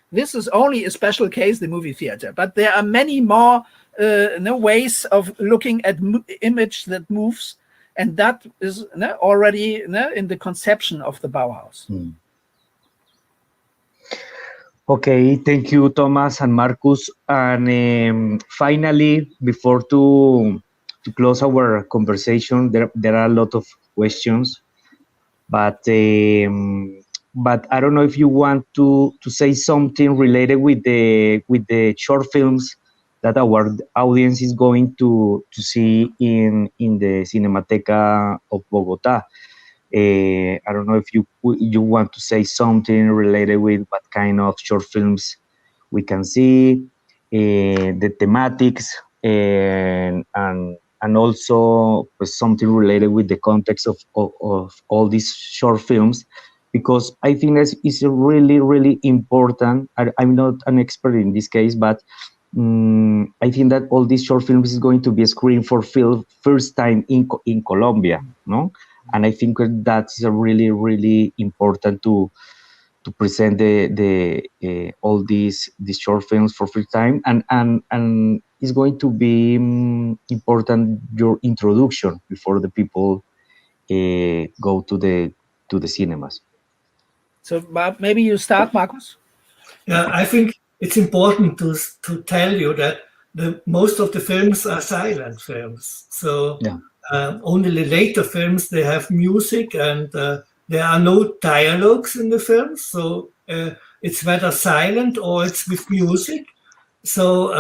This is only a special case, the movie theater, but there are many more ways of looking at image that moves, and that is already in the conception of the Bauhaus. Okay, thank you, Thomas and Marcus. And finally, before to close our conversation, there are a lot of questions, but I don't know if you want to say something related with the short films that our audience is going to see in the Cinemateca of Bogota. I don't know if you want to say something related with what kind of short films we can see, the thematics, and also something related with the context of all these short films, because I think it's really, really important. I'm not an expert in this case, but I think that all these short films is going to be screened for first time in Colombia, no? And I think that's really, really important to present all these short films for first time, and it's going to be important your introduction before the people go to the cinemas. So maybe you start, Marcus. Yeah, I think it's important to tell you that most of the films are silent films. So Yeah. Only the later films, they have music, and there are no dialogues in the films. So it's whether silent or it's with music. So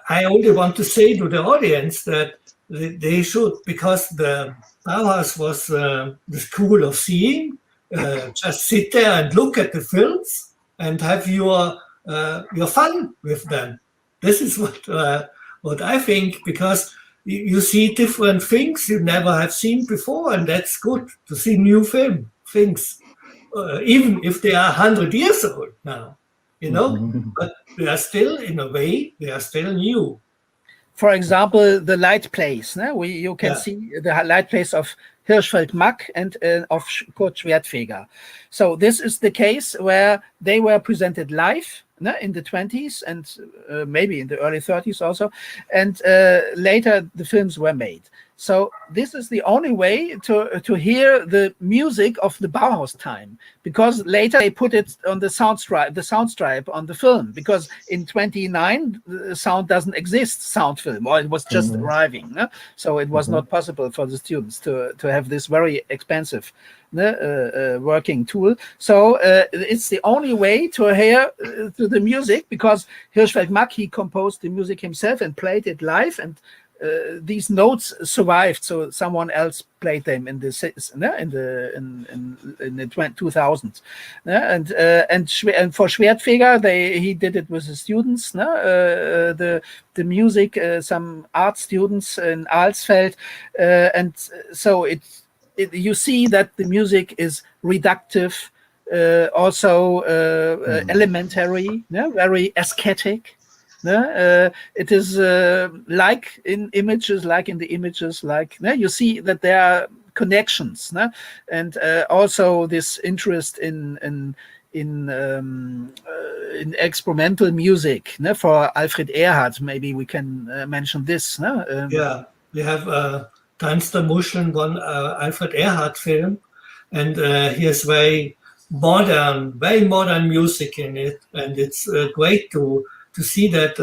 I only want to say to the audience that they should, because the Bauhaus was the school of seeing, just sit there and look at the films and have your fun with them. This is what I think, because you see different things you never have seen before, and that's good to see new things, even if they are 100 years old now, but they are still, in a way, they are still new. For example, the light plays. You can see the light plays of Hirschfeld Mack and of Kurt Schwertfeger. So this is the case where they were presented live in the 20s and maybe in the early 30s also, and later the films were made. So this is the only way to hear the music of the Bauhaus time, because later they put it on the sound stripe on the film, because in 29 the sound doesn't exist, sound film, or it was just arriving. So it was not possible for the students to have this very expensive working tool. So it's the only way to hear to the music, because Hirschfeld Mack, he composed the music himself and played it live, and these notes survived, so someone else played them in the 2000s, and for Schwertfeger, he did it with the students, the music, some art students in Alsfeld, and so you see that the music is reductive, also elementary, very aesthetic. It is like in the images, you see that there are connections, and also this interest in experimental music. For Alfred Erhard, maybe we can mention this. Yeah, we have Tanz der Muscheln, one Alfred Erhard film, and he has very modern music in it, and it's great to see that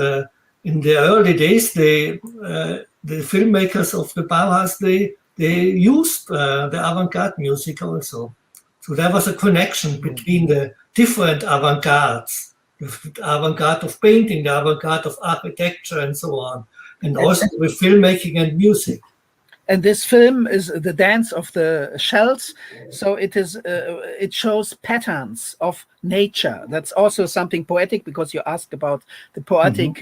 in the early days, the filmmakers of the Bauhaus, they used the avant-garde music also. So there was a connection between the different avant-gardes, the avant-garde of painting, the avant-garde of architecture, and so on, and also with filmmaking and music. And this film is the dance of the shells, so it shows patterns of nature. That's also something poetic, because you asked about the poetic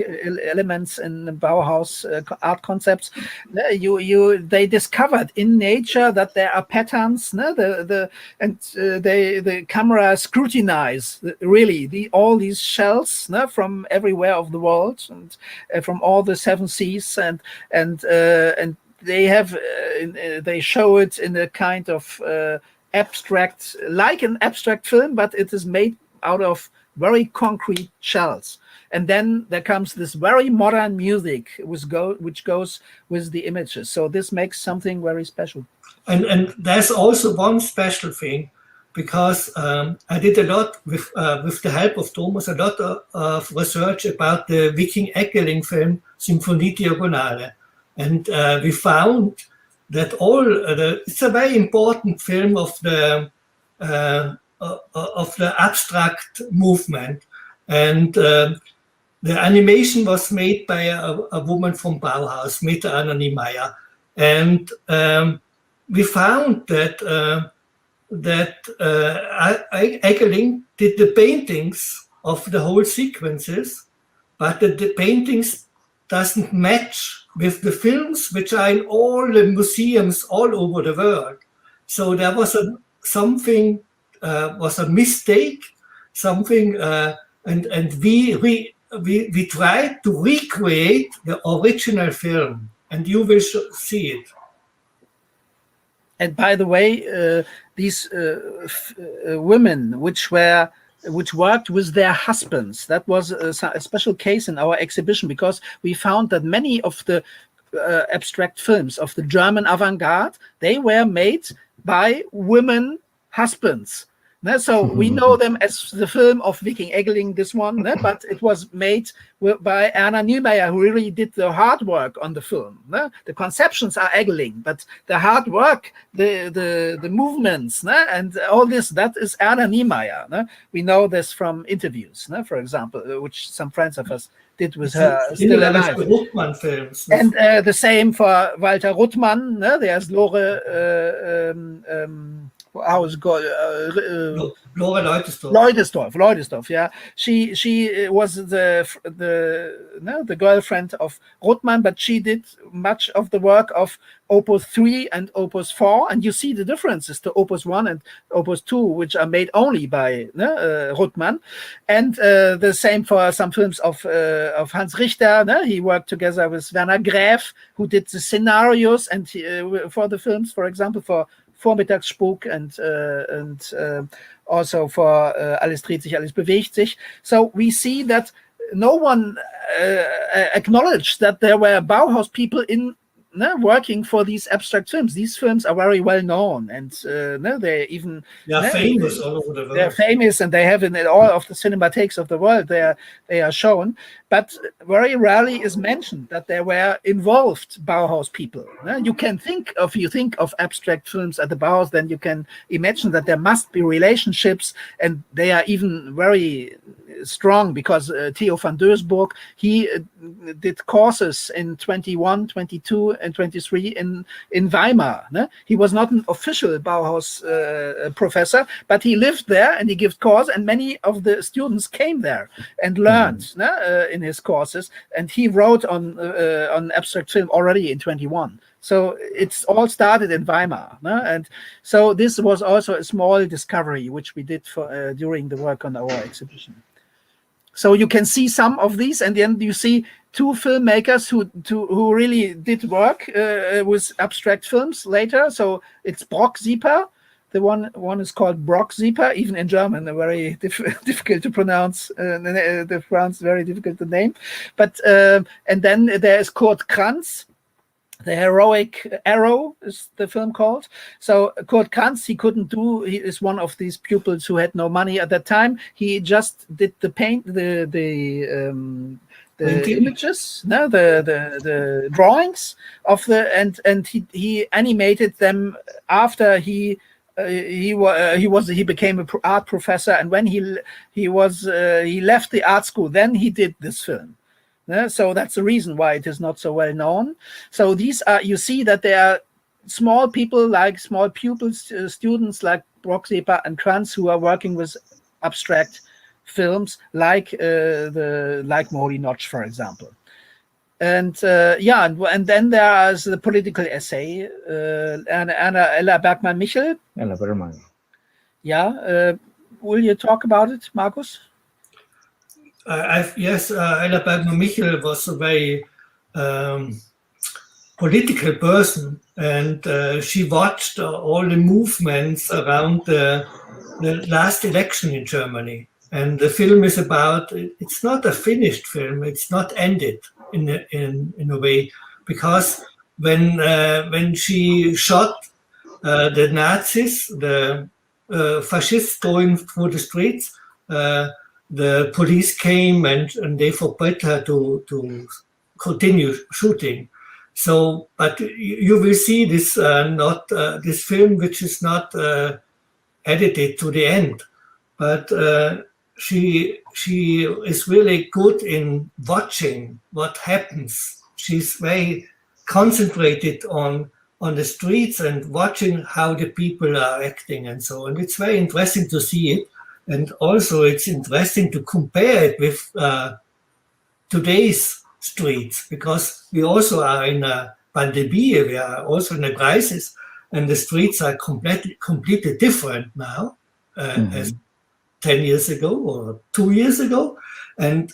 elements in the Bauhaus art concepts. They discovered in nature that there are patterns. The camera scrutinize really all these shells from everywhere of the world, and from all the 7 seas, and they show it in a kind of abstract, like an abstract film, but it is made out of very concrete shells. and then there comes this very modern music which goes with the images. So this makes something very special. And there's also one special thing, because I did a lot with the help of Thomas, a lot of research about the Viking Ekeling film Symphonie Diagonale, and we found that it's a very important film of the abstract movement, and the animation was made by a woman from Bauhaus, Meta Anna Niemeyer, and we found that Ekeling did the paintings of the whole sequences, but the paintings doesn't match with the films which are in all the museums all over the world. So there was a mistake, and we tried to recreate the original film, and you will see it. And by the way, these women which worked with their husbands, that was a special case in our exhibition, because we found that many of the abstract films of the German avant-garde, they were made by women husbands. So we know them as the film of Viking Ekeling, this one, but it was made by Erna Niemeyer, who really did the hard work on the film. The conceptions are Ekeling, but the hard work, the movements, and all this, that is Erna Niemeyer. We know this from interviews, for example, which some friends of us did with her still alive. And the same for Walter Ruttmann. There's Lore... how is it called? Lore Leutesdorf. Leutesdorf, yeah. She was the girlfriend of Ruttmann, but she did much of the work of Opus 3 and Opus 4, and you see the differences to Opus 1 and Opus 2, which are made only by Ruttmann. And the same for some films of Hans Richter. He worked together with Werner Graef, who did the scenarios and for the films, for example, for Vormittagsspuk and also for Alles dreht sich, alles bewegt sich. So we see that no one acknowledged that there were Bauhaus people working for these abstract films. These films are very well known, and they're even famous all over the world. They're famous, and they have in all of the cinematheques of the world. They are shown, but very rarely is mentioned that there were involved Bauhaus people. You think of abstract films at the Bauhaus, then you can imagine that there must be relationships, and they are even very strong, because Theo van Doesburg, he did courses in 21, 22, and 23 in Weimar. He was not an official Bauhaus professor, but he lived there and he gave course, and many of the students came there and learned in his courses, and he wrote on abstract film already in 21. So it's all started in Weimar, and so this was also a small discovery which we did for during the work on our exhibition. So you can see some of these, and then you see two filmmakers who really did work with abstract films later. So it's Brock-Sieper. The one is called Brock-Sieper, even in German, a very difficult to pronounce. The France very difficult to name. But and then there is Kurt Kranz. The Heroic Arrow is the film called. So Kurt Kranz, he is one of these pupils who had no money at that time. He just did the images, the drawings of and he animated them after he became an art professor, and when he left the art school, then he did this film. So that's the reason why it is not so well known. So these are, you see that there are small people, like small pupils, students like Brock-Sieper and Kranz, who are working with abstract films, like Mori Notch, for example. And and then there is the political essay, Ella Bergmann-Michel. Ella Bergmann. Yeah, will you talk about it, Markus? Yes, Ella Bergmann-Michel was a very political person, and she watched all the movements around the last election in Germany. And the film is about, it's not a finished film, it's not ended in a way, because when she shot the Nazis, the fascists going through the streets, the police came and they forbade her to continue shooting. So, but you will see this not this film, which is not edited to the end, but she is really good in watching what happens. She's very concentrated on the streets and watching how the people are acting and so on. It's very interesting to see it, and also it's interesting to compare it with today's streets, because we also are in a pandemic, we are also in a crisis, and the streets are completely different now as 10 years ago or 2 years ago. And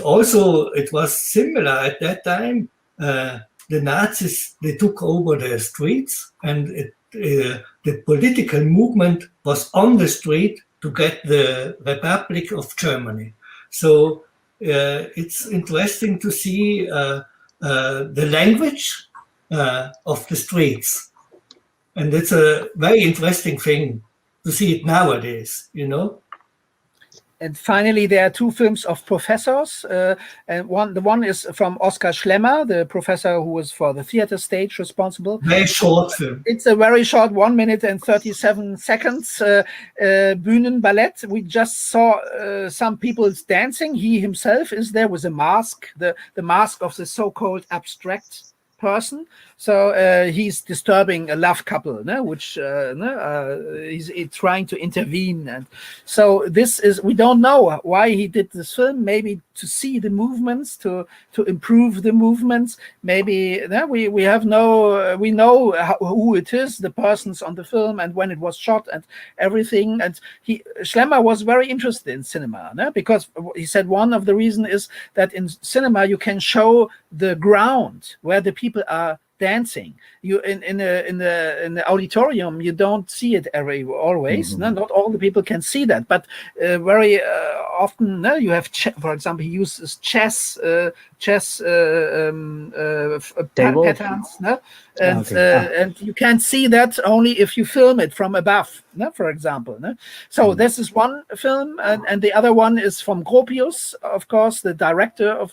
also it was similar at that time. The Nazis, they took over the streets, and the political movement was on the street to get the Republic of Germany. So it's interesting to see the language of the streets. And it's a very interesting thing to see it nowadays, you know. And finally, there are two films of professors, and the one is from Oskar Schlemmer, the professor who was for the theater stage responsible. Very short film. It's a very short, 1 minute and 37 seconds Bühnenballett. We just saw some people dancing. He himself is there with a mask, the mask of the so-called abstract person. So he's disturbing a love couple, no? Which he's trying to intervene. And so this is, we don't know why he did this film. Maybe to see the movements, to improve the movements. Maybe we have no, we know who it is, the persons on the film, and when it was shot and everything. And Schlemmer was very interested in cinema, no? Because he said one of the reasons is that in cinema you can show the ground where the people are dancing. You in the auditorium you don't see it always. No, not all the people can see that, but very often, no, you have for example, he uses chess patterns, no? And and you can see that only if you film it from above, no? For example, no? So this is one film, and the other one is from Gropius, of course, the director of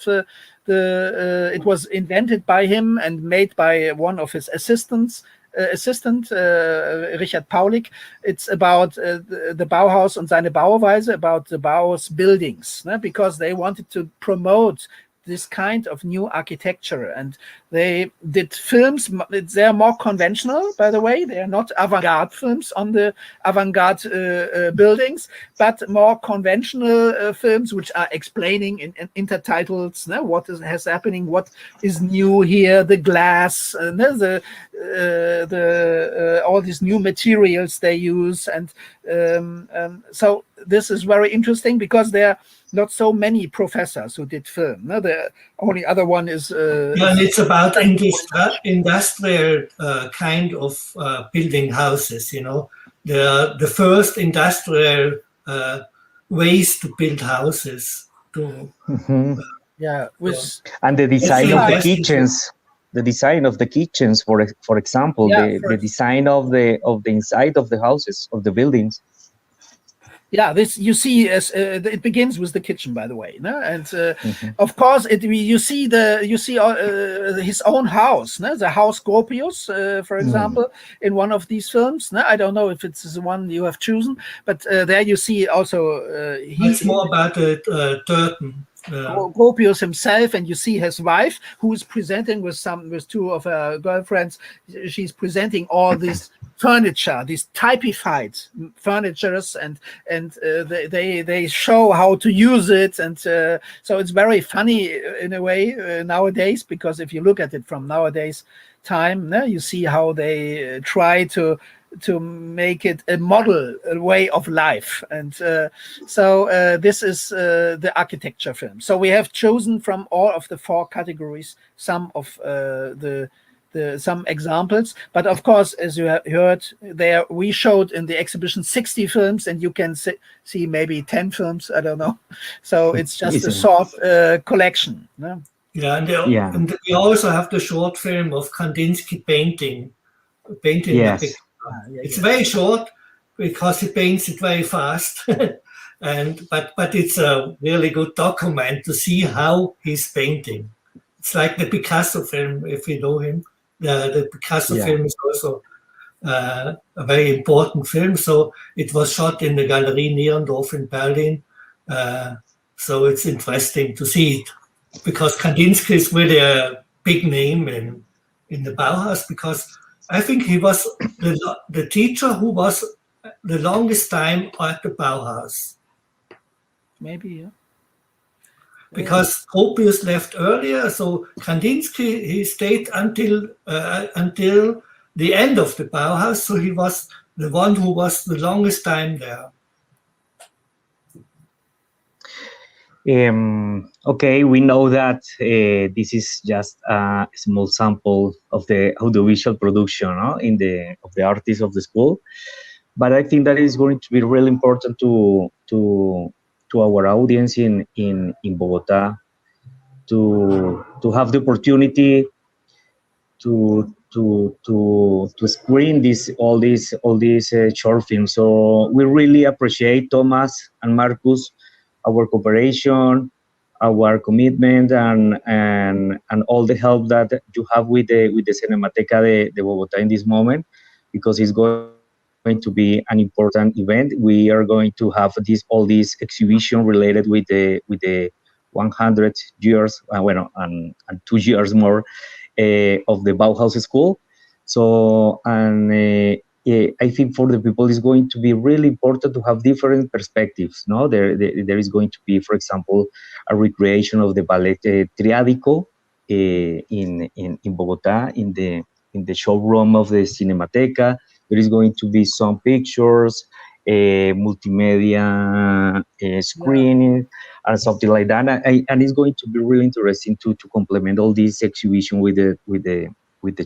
it was invented by him and made by one of his assistant Richard Paulik. It's about the Bauhaus und seine Bauweise, about the Bauhaus buildings, no? Because they wanted to promote this kind of new architecture, and they did films. They're more conventional, by the way. They are not avant-garde films on the avant-garde buildings, but more conventional films which are explaining in intertitles, no? What is happening, what is new here, the glass, all these new materials they use, and so this is very interesting because there are not so many professors who did film. No? The only other one is... and it's about industrial kind of building houses, you know. The first industrial ways to build houses. Yeah, and the design of the kitchens. The design of the kitchens, for example, the design of the inside of the houses, of the buildings. Yeah, this you see as it begins with the kitchen, by the way, no? And of course, you see his own house, no? The house Gropius, for example, in one of these films. No? I don't know if it's the one you have chosen, but there you see also. It's more about Turton. Gropius himself, and you see his wife, who is presenting with two of her girlfriends. She's presenting all this furniture, these typified furnitures, and they show how to use it, and so it's very funny in a way nowadays, because if you look at it from nowadays time, you see how they try to make it a model, a way of life. And so this is the architecture film. So we have chosen from all of the 4 categories some of the some examples. But of course, as you have heard, there we showed in the exhibition 60 films, and you can see maybe 10 films. I don't know. So it's just a short collection. No? Yeah, and we also have the short film of Kandinsky painting. Yes. It's very short because he paints it very fast, but it's a really good document to see how he's painting. It's like the Picasso film, if you know him. The Picasso film is also a very important film. So it was shot in the Galerie Nierendorf in Berlin. So it's interesting to see it, because Kandinsky is really a big name in the Bauhaus, because I think he was the teacher who was the longest time at the Bauhaus. Maybe, yeah. Because Gropius left earlier, so Kandinsky, he stayed until the end of the Bauhaus, so he was the one who was the longest time there. Okay, we know that this is just a small sample of the audiovisual production of the artists of the school, but I think that is going to be really important to our audience in Bogota to have the opportunity to screen all these short films. So we really appreciate Thomas and Marcus, our cooperation, our commitment, and all the help that you have with the Cinemateca de Bogotá in this moment, because it's going to be an important event. We are going to have all this exhibition related with the 100 years, and 2 years more of the Bauhaus School. So, I think for the people, it's going to be really important to have different perspectives. No, there is going to be, for example, a recreation of the ballet Triádico in Bogotá, in the showroom of the Cinemateca. There is going to be some pictures, multimedia screening, and something like that. And it's going to be really interesting to complement all this exhibition with the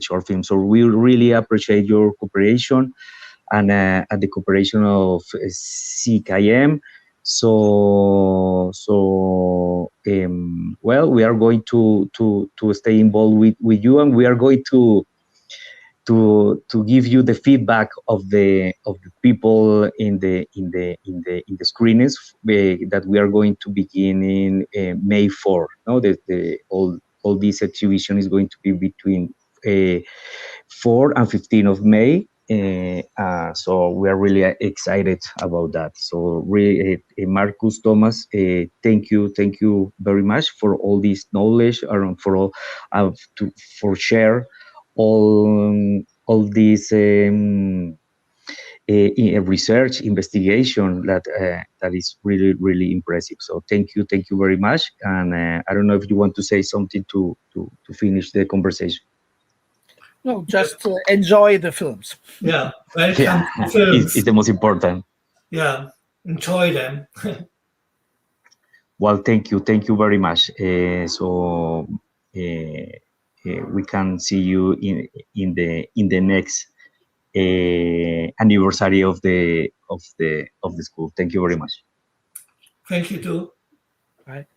short film. So we really appreciate your cooperation and the cooperation of CKM. So well, we are going to stay involved with you, and we are going to give you the feedback of the people in the screenings that we are going to begin in May 4. No, all this exhibition is going to be between 4 and 15 of May. So we are really excited about that. So really, Marcus, Thomas, thank you very much for all this knowledge, and for share all this research investigation that is really impressive. So thank you very much. And I don't know if you want to say something to finish the conversation. No, just enjoy the films. Yeah, welcome to films. It's the most important. Yeah, enjoy them. Well, thank you very much. We can see you in the next anniversary of the school. Thank you very much. Thank you too. Bye.